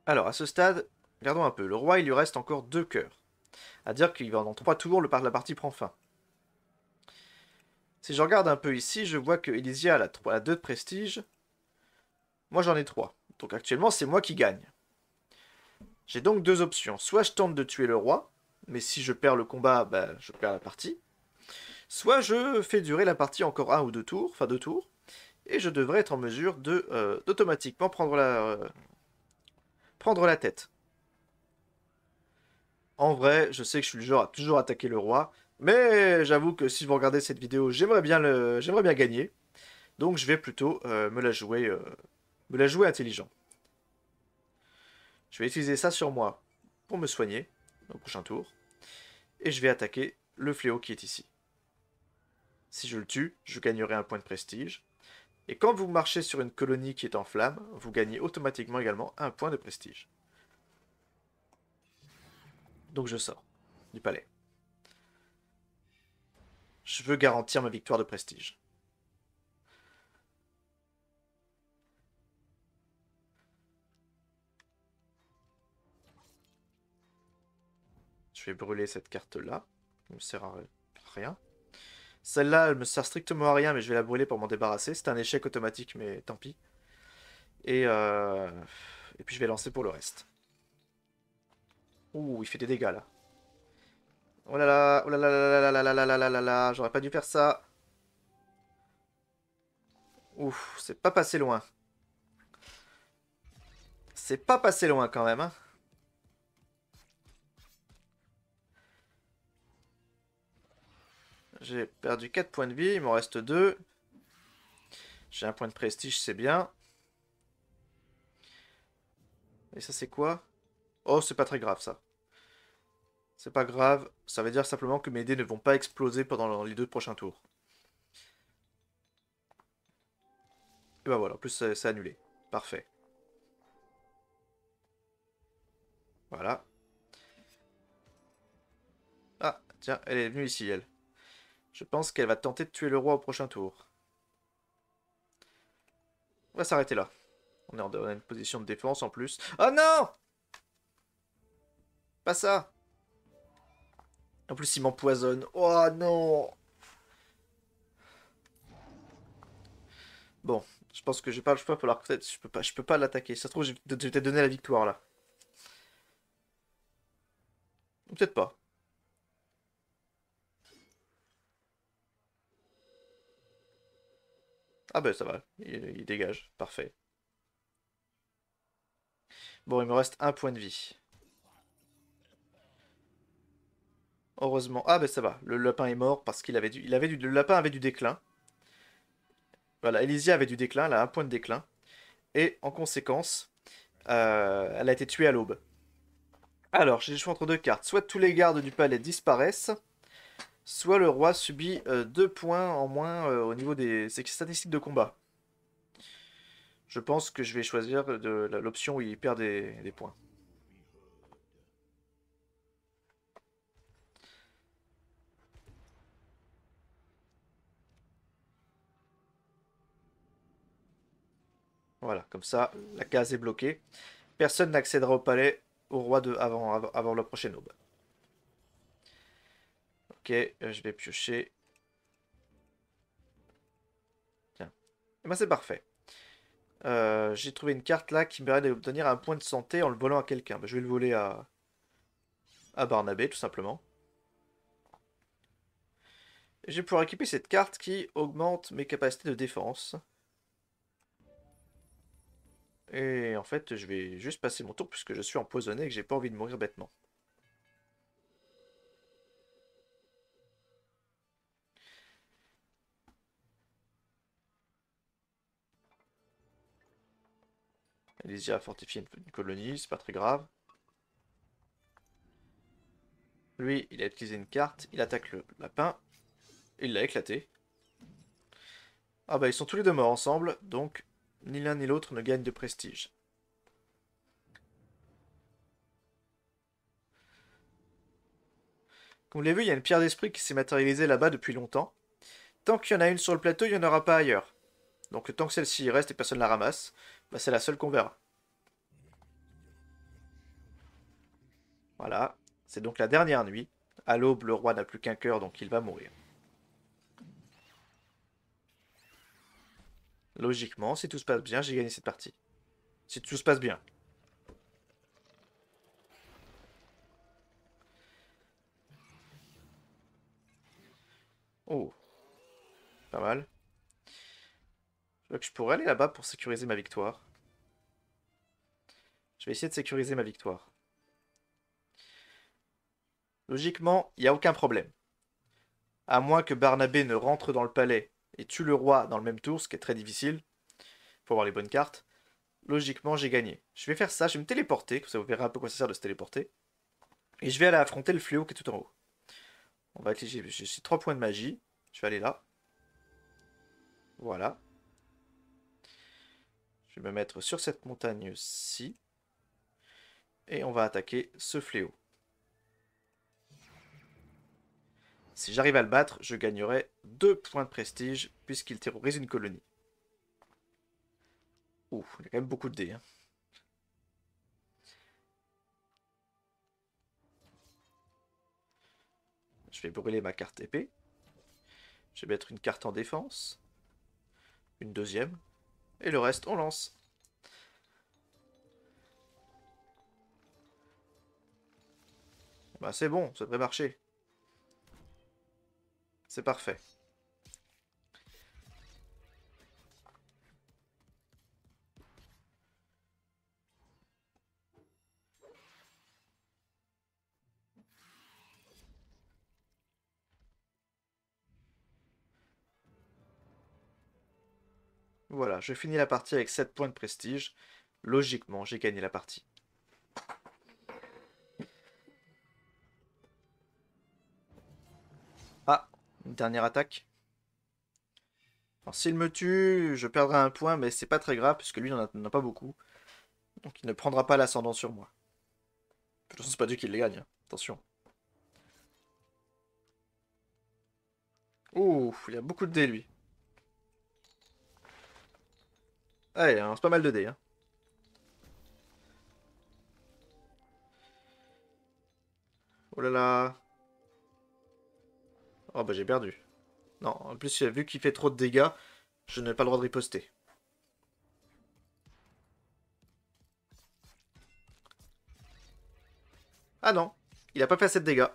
S1: Alors, à ce stade, regardons un peu. Le roi, il lui reste encore 2 cœurs. À dire qu'il va dans 3 tours, la partie prend fin. Si je regarde un peu ici, je vois que Elysia a 2 de prestige. Moi, j'en ai 3. Donc actuellement, c'est moi qui gagne. J'ai donc 2 options. Soit je tente de tuer le roi, mais si je perds le combat, bah, je perds la partie. Soit je fais durer la partie encore 1 ou 2 tours, enfin 2 tours, et je devrais être en mesure d'automatiquement prendre la tête. En vrai, je sais que je suis le genre à toujours attaquer le roi, mais j'avoue que si vous regardez cette vidéo, j'aimerais bien gagner. Donc je vais plutôt me la jouer intelligent. Je vais utiliser ça sur moi pour me soigner au prochain tour, et je vais attaquer le fléau qui est ici. Si je le tue, je gagnerai un point de prestige. Et quand vous marchez sur une colonie qui est en flammes, vous gagnez automatiquement également un point de prestige. Donc je sors du palais. Je veux garantir ma victoire de prestige. Je vais brûler cette carte-là. Elle me sert à rien. Celle-là, elle me sert strictement à rien, mais je vais la brûler pour m'en débarrasser. C'est un échec automatique, mais tant pis. Et, euh... Et puis je vais lancer pour le reste. Ouh, il fait des dégâts là. Oh là là, oh là là là là là là là là là là là, j'aurais pas dû faire ça. Ouf, c'est pas passé loin. C'est pas passé loin quand même, hein. J'ai perdu 4 points de vie, il m'en reste 2. J'ai un point de prestige, c'est bien. Et ça c'est quoi? Oh, c'est pas très grave ça. C'est pas grave, ça veut dire simplement que mes dés ne vont pas exploser pendant les 2 prochains tours. Et bah voilà, en plus c'est annulé. Parfait. Voilà. Ah, tiens, elle est venue ici, elle. Je pense qu'elle va tenter de tuer le roi au prochain tour. On va s'arrêter là. On a une position de défense en plus. Oh non! Pas ça! En plus, il m'empoisonne. Oh non! Bon, je pense que j'ai pas le choix pour la retraite. Je peux pas l'attaquer. Ça se trouve, je vais peut-être donner la victoire là. Ou peut-être pas. Ah ben ça va, il dégage. Parfait. Bon, il me reste un point de vie. Heureusement. Ah ben ça va. Le lapin est mort parce le lapin avait du déclin. Voilà, Elysia avait du déclin. Elle a un point de déclin. Et en conséquence, elle a été tuée à l'aube. Alors, j'ai le choix entre deux cartes. Soit tous les gardes du palais disparaissent, soit le roi subit 2 points en moins au niveau des statistiques de combat. Je pense que je vais choisir l'option où il perd des points. Voilà, comme ça, la case est bloquée. Personne n'accédera au palais au roi avant la prochaine aube. Ok, je vais piocher. Tiens. Et ben c'est parfait. J'ai trouvé une carte là qui me permet d'obtenir un point de santé en le volant à quelqu'un. Ben, je vais le voler à Barnabé, tout simplement. Et je vais pouvoir équiper cette carte qui augmente mes capacités de défense. Et en fait, je vais juste passer mon tour puisque je suis empoisonné et que j'ai pas envie de mourir bêtement. Elysia a fortifié une colonie, c'est pas très grave. Lui, il a utilisé une carte, il attaque le lapin, et il l'a éclaté. Ah bah ils sont tous les deux morts ensemble, donc ni l'un ni l'autre ne gagne de prestige. Comme vous l'avez vu, il y a une pierre d'esprit qui s'est matérialisée là-bas depuis longtemps. Tant qu'il y en a une sur le plateau, il n'y en aura pas ailleurs. Donc tant que celle-ci reste et personne ne la ramasse, bah, c'est la seule qu'on verra. Voilà, c'est donc la dernière nuit. À l'aube, le roi n'a plus qu'un cœur, donc il va mourir. Logiquement, si tout se passe bien, j'ai gagné cette partie. Si tout se passe bien. Oh, pas mal. Je vois que je pourrais aller là-bas pour sécuriser ma victoire. Je vais essayer de sécuriser ma victoire. Logiquement, il n'y a aucun problème. À moins que Barnabé ne rentre dans le palais et tue le roi dans le même tour, ce qui est très difficile. Faut avoir les bonnes cartes. Logiquement, j'ai gagné. Je vais faire ça, je vais me téléporter, comme ça vous verrez un peu quoi ça sert de se téléporter. Et je vais aller affronter le fléau qui est tout en haut. On va j'ai 3 points de magie. Je vais aller là. Voilà. Je vais me mettre sur cette montagne-ci. Et on va attaquer ce fléau. Si j'arrive à le battre, je gagnerai 2 points de prestige puisqu'il terrorise une colonie. Ouh, il y a quand même beaucoup de dés. Hein. Je vais brûler ma carte épée. Je vais mettre une carte en défense. Une deuxième. Et le reste, on lance. Bah c'est bon, ça devrait marcher. C'est parfait. Voilà, je finis la partie avec 7 points de prestige. Logiquement, j'ai gagné la partie. Ah, une dernière attaque. S'il me tue, je perdrai un point, mais c'est pas très grave, puisque lui n'en a pas beaucoup. Donc il ne prendra pas l'ascendant sur moi. De toute façon, c'est pas Dieu qui les gagne, hein. Attention. Ouh, il y a beaucoup de dés, lui. Ah, il lance pas mal de dés, hein. Oh là là. Oh bah j'ai perdu. Non, en plus, vu qu'il fait trop de dégâts, je n'ai pas le droit de riposter. Ah non, il a pas fait assez de dégâts.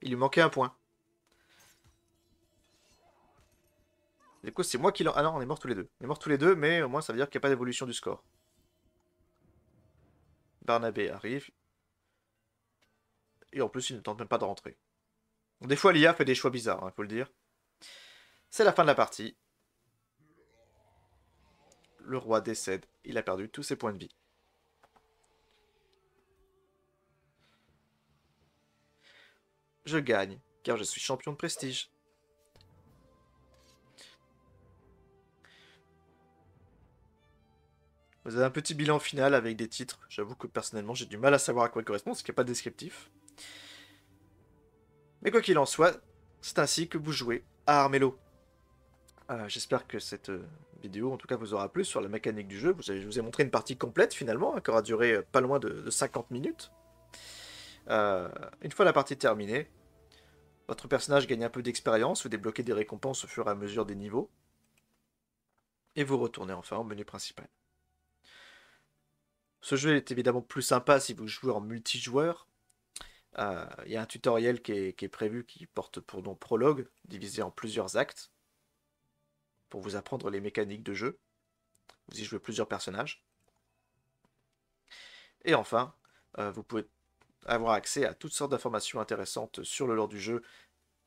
S1: Il lui manquait un point. Du coup, c'est moi qui l'en... Ah non, on est morts tous les deux. On est morts tous les deux, mais au moins ça veut dire qu'il n'y a pas d'évolution du score. Barnabé arrive. Et en plus, il ne tente même pas de rentrer. Des fois, l'IA fait des choix bizarres, il faut le dire. C'est la fin de la partie. Le roi décède. Il a perdu tous ses points de vie. Je gagne, car je suis champion de prestige. Vous avez un petit bilan final avec des titres. J'avoue que personnellement, j'ai du mal à savoir à quoi il correspond, parce qu'il n'y a pas de descriptif. Mais quoi qu'il en soit, c'est ainsi que vous jouez à Armello. J'espère que cette vidéo, en tout cas, vous aura plu sur la mécanique du jeu. Je vous ai montré une partie complète, finalement, hein, qui aura duré pas loin de 50 minutes. Euh, une fois la partie terminée, votre personnage gagne un peu d'expérience, vous débloquez des récompenses au fur et à mesure des niveaux, et vous retournez enfin au menu principal. Ce jeu est évidemment plus sympa si vous jouez en multijoueur. Il y a un tutoriel qui est prévu qui porte pour nom prologue, divisé en plusieurs actes, pour vous apprendre les mécaniques de jeu. Vous y jouez plusieurs personnages. Et enfin, vous pouvez avoir accès à toutes sortes d'informations intéressantes sur le lore du jeu.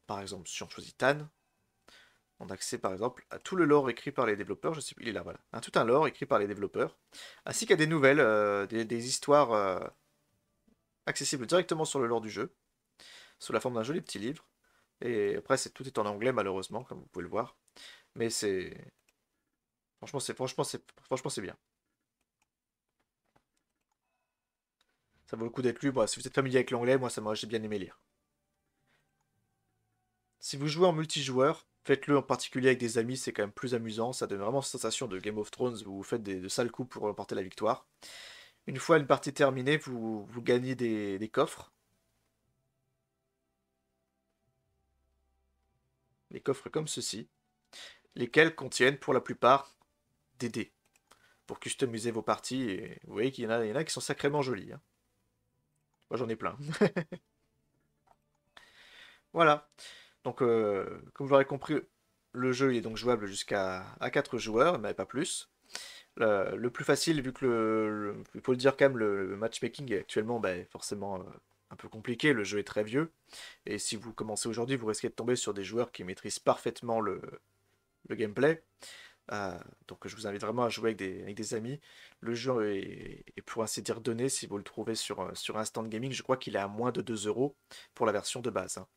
S1: Par exemple, si on choisit Tan, on a accès par exemple à tout le lore écrit par les développeurs. Je sais plus, il est là, voilà. Tout un lore écrit par les développeurs, ainsi qu'à des nouvelles, des histoires accessibles directement sur le lore du jeu, sous la forme d'un joli petit livre. Et après, tout est en anglais malheureusement, comme vous pouvez le voir. Mais c'est franchement c'est bien. Ça vaut le coup d'être lu. Bon, si vous êtes familier avec l'anglais, moi j'ai bien aimé lire. Si vous jouez en multijoueur, faites-le en particulier avec des amis, c'est quand même plus amusant. Ça donne vraiment cette sensation de Game of Thrones où vous faites de sales coups pour remporter la victoire. Une fois une partie terminée, vous gagnez des coffres. Des coffres comme ceci, lesquels contiennent pour la plupart des dés pour customiser vos parties. Et vous voyez il y en a qui sont sacrément jolis, hein. Moi j'en ai plein. Voilà. Donc, comme vous l'aurez compris, le jeu il est donc jouable jusqu'à 4 joueurs, mais pas plus. Le plus facile, vu que il faut le dire quand même, le matchmaking est actuellement forcément un peu compliqué, le jeu est très vieux, et si vous commencez aujourd'hui, vous risquez de tomber sur des joueurs qui maîtrisent parfaitement le gameplay. Euh, donc je vous invite vraiment à jouer avec des amis. Le jeu est pour ainsi dire donné si vous le trouvez sur Instant Gaming. Je crois qu'il est à moins de 2 euros pour la version de base, hein.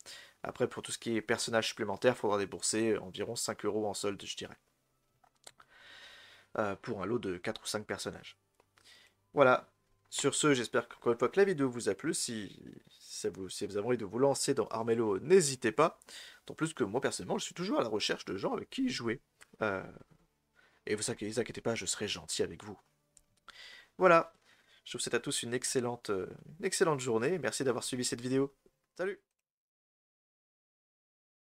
S1: Après, pour tout ce qui est personnages supplémentaires, il faudra débourser environ 5 euros en solde, je dirais. pour un lot de 4 ou 5 personnages. Voilà. Sur ce, j'espère qu'encore une fois que la vidéo vous a plu. Si vous avez envie de vous lancer dans Armello, n'hésitez pas. D'autant plus que moi, personnellement, je suis toujours à la recherche de gens avec qui jouer. Euh, et vous inquiétez pas, je serai gentil avec vous. Voilà. Je vous souhaite à tous une excellente journée. Merci d'avoir suivi cette vidéo. Salut!